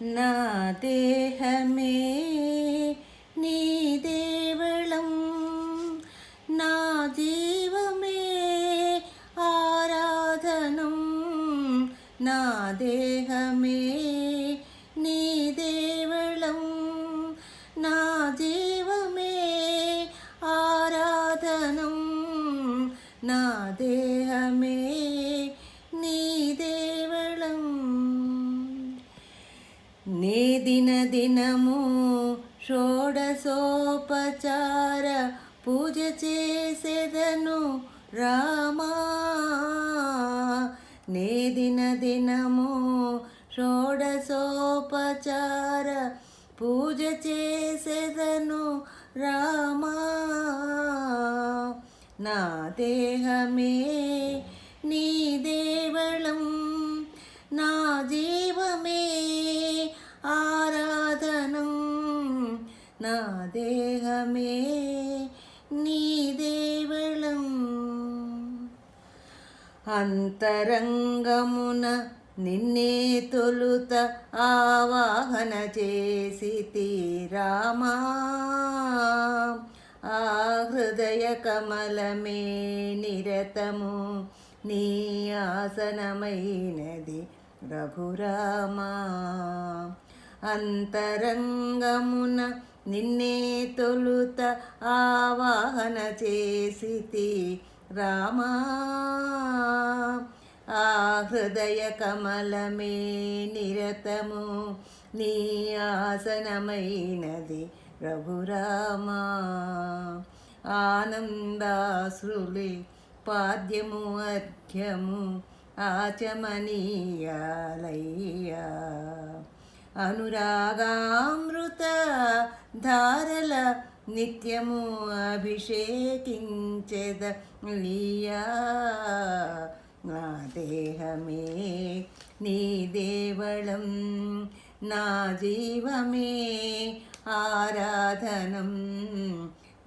నా దేహమే నీ దేవళం, నా జీవమే ఆరాధనం. నా దేహమే నీ దేవళం, నా జీవమే ఆరాధనం. నా దేహమే నీ దేవళం. నే దినము షోడశోపచార పూజ చేసెదను రామా. నే దినము షోడశోపచార పూజ చేసెదను రామా. నా దేహమే నీ దేవళం, నా జీవమే ఆరాధనం. నా దేహమే నీ దేవళం. అంతరంగమున నిన్నే తొలుత ఆవాహన చేసితి రామా. ఆ హృదయ కమలమే నిరతము నీ ఆసనమైనది రఘురామా. అంతరంగమున నిన్నే తొలుత ఆవాహన చేసితి రామా. ఆ హృదయ కమలమే నిరతము నీ ఆసనమైనది రఘురామా. ఆనందాశ్రులే పాద్యము అర్ఘ్యము ఆచమనీయాలయ్యా. అనురాగామృత ధారల నిత్యము అభిషేకించెదలియా. నా దేహమే నీ దేవళం, నా జీవమే ఆరాధనం.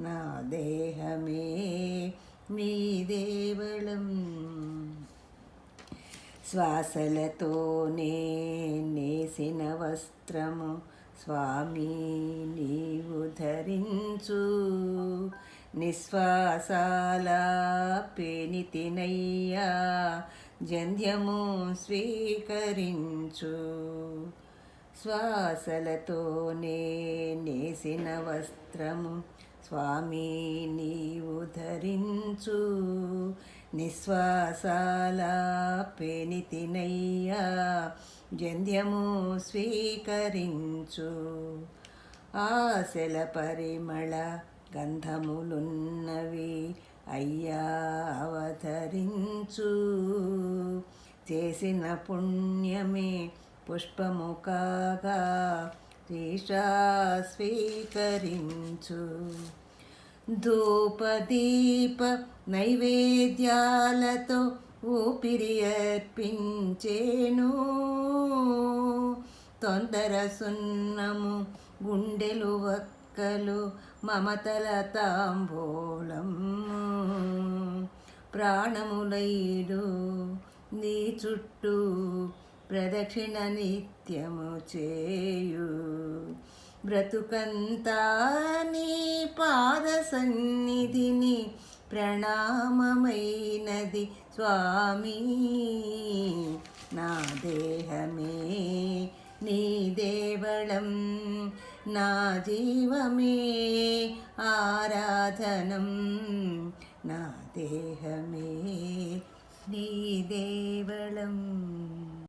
నా దేహమే నీ దేవళం. శ్వాసలతోనే నేసిన వస్త్రము స్వామి నీవు ధరించు. నిశ్వాసాల పెనితినయ్యా జంధ్యము స్వీకరించు. శ్వాసలతోనే నేసిన వస్త్రము స్వామి నీవు ధరించు. నిశ్వాసాల పెనితినయ్యా జంధ్యము స్వీకరించు. ఆశల పరిమళ గంధములున్నవి అయ్యా అవతరించు. చేసిన పుణ్యమే పుష్పము కాగా ఈశా స్వీకరించు. ధూపదీప నైవేద్యాలతో ఊపిరి అర్పించేను. తొందర సున్నము గుండెలు వక్కలు మమతల తాంబూలం. ప్రాణములైదు నీ చుట్టూ ప్రదక్షిణ నిత్యము చేయు. బ్రతుకంతా నీ పాద సన్నిధిని ప్రణామమైనది స్వామి. నా దేహమే నీ దేవళం, నా జీవమే ఆరాధనం. నా దేహమే నీ దేవళం.